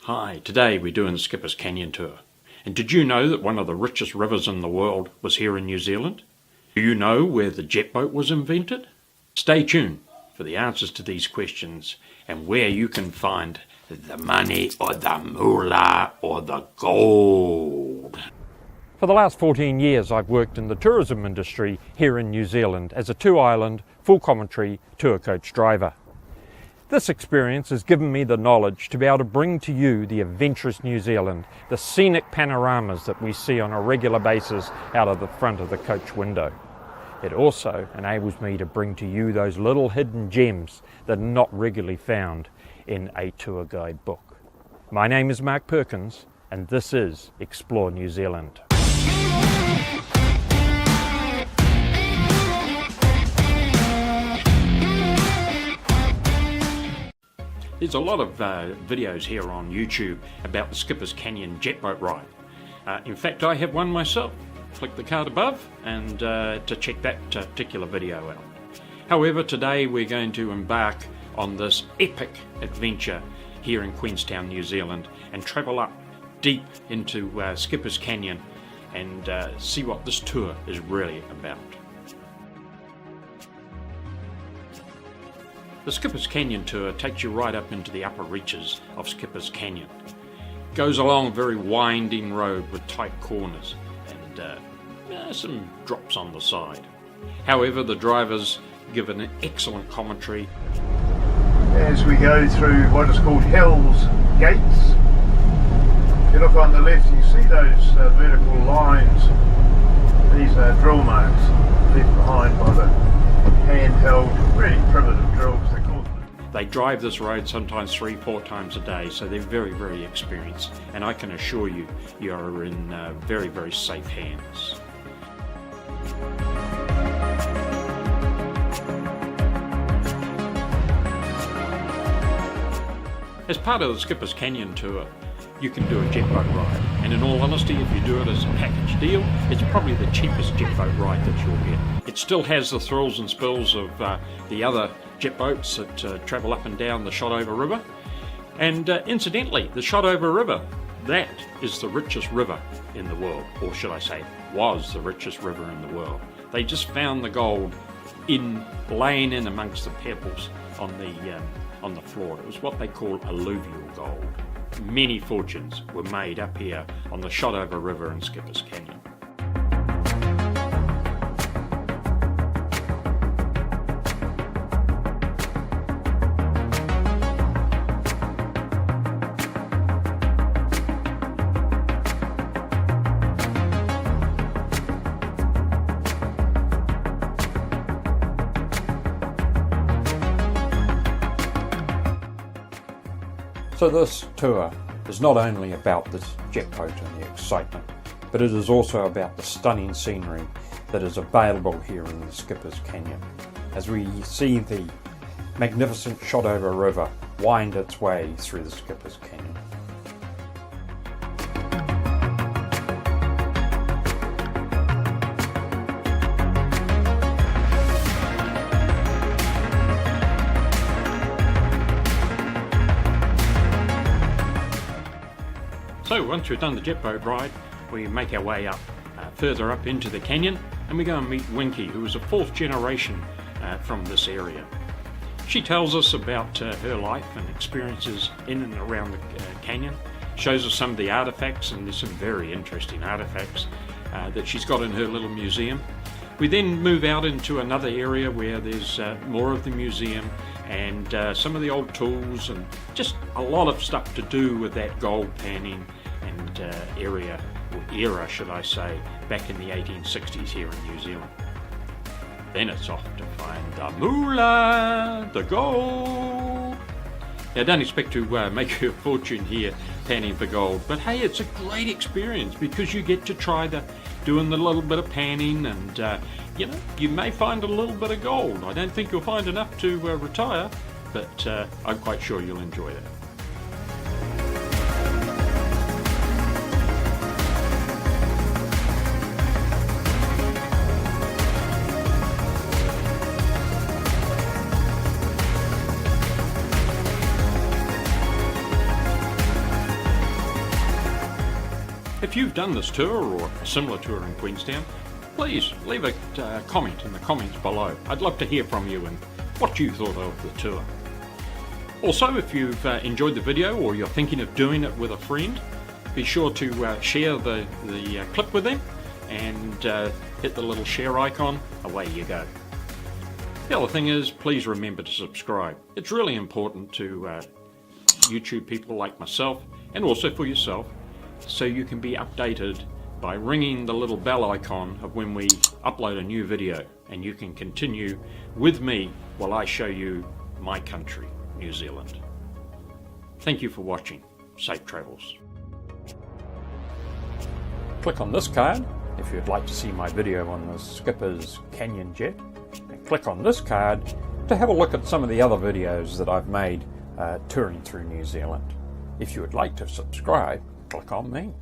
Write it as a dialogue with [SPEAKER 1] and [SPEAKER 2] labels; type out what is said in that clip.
[SPEAKER 1] Hi, today we're doing the Skipper's Canyon tour. And did you know that one of the richest rivers in the world was here in New Zealand? Do you know where the jet boat was invented? Stay tuned for the answers to these questions and where you can find the money or the moolah or the gold.
[SPEAKER 2] For the last 14 years I've worked in the tourism industry here in New Zealand as a two-island, full commentary tour coach driver. This experience has given me the knowledge to be able to bring to you the adventurous New Zealand, the scenic panoramas that we see on a regular basis out of the front of the coach window. It also enables me to bring to you those little hidden gems that are not regularly found in a tour guide book. My name is Mark Perkins and this is Explore New Zealand.
[SPEAKER 1] There's a lot of videos here on YouTube about the Skipper's Canyon jet boat ride. In fact, I have one myself. Click the card above and to check that particular video out. However, today we're going to embark on this epic adventure here in Queenstown, New Zealand, and travel up deep into Skipper's Canyon and see what this tour is really about. The Skipper's Canyon tour takes you right up into the upper reaches of Skipper's Canyon. It goes along a very winding road with tight corners and some drops on the side. However, the drivers give an excellent commentary.
[SPEAKER 3] As we go through what is called Hell's Gates, if you look on the left you see those vertical lines. These are drill marks left behind by the handheld, really primitive drills.
[SPEAKER 1] They drive this road sometimes 3-4 times a day, so they're very, very experienced, and I can assure you, you are in very, very safe hands. As part of the Skipper's Canyon tour, you can do a jet boat ride, and in all honesty, if you do it as a package deal, it's probably the cheapest jet boat ride that you'll get. It still has the thrills and spills of the other jet boats that travel up and down the Shotover River, and incidentally, the Shotover River, that is the richest river in the world, or should I say, was the richest river in the world. They just found the gold laying in amongst the pebbles on the floor. It was what they call alluvial gold. Many fortunes were made up here on the Shotover River in Skipper's Canyon.
[SPEAKER 2] So this tour is not only about this jet boat and the excitement, but it is also about the stunning scenery that is available here in the Skipper's Canyon, as we see the magnificent Shotover River wind its way through the Skipper's Canyon.
[SPEAKER 1] So once we've done the jet boat ride, we make our way up, further up into the canyon, and we go and meet Winky, who is a 4th generation from this area. She tells us about her life and experiences in and around the canyon, shows us some of the artifacts, and there's some very interesting artifacts that she's got in her little museum. We then move out into another area where there's more of the museum and some of the old tools and just a lot of stuff to do with that gold panning and era should I say, back in the 1860s here in New Zealand. Then it's off to find the moolah, the gold. Now don't expect to make your fortune here panning for gold, but hey, it's a great experience because you get to try doing the little bit of panning and you may find a little bit of gold. I don't think you'll find enough to retire, but I'm quite sure you'll enjoy that. If you've done this tour or a similar tour in Queenstown, please leave a comment in the comments below. I'd love to hear from you and what you thought of the tour. Also, if you've enjoyed the video or you're thinking of doing it with a friend, be sure to share the clip with them and hit the little share icon. Away you go. The other thing is, please remember to subscribe. It's really important to YouTube people like myself, and also for yourself, so you can be updated by ringing the little bell icon of when we upload a new video, and you can continue with me while I show you my country, New Zealand. Thank you for watching. Safe travels. Click on this card if you'd like to see my video on the Skipper's Canyon Jet, and click on this card to have a look at some of the other videos that I've made touring through New Zealand. If you would like to subscribe, click on me.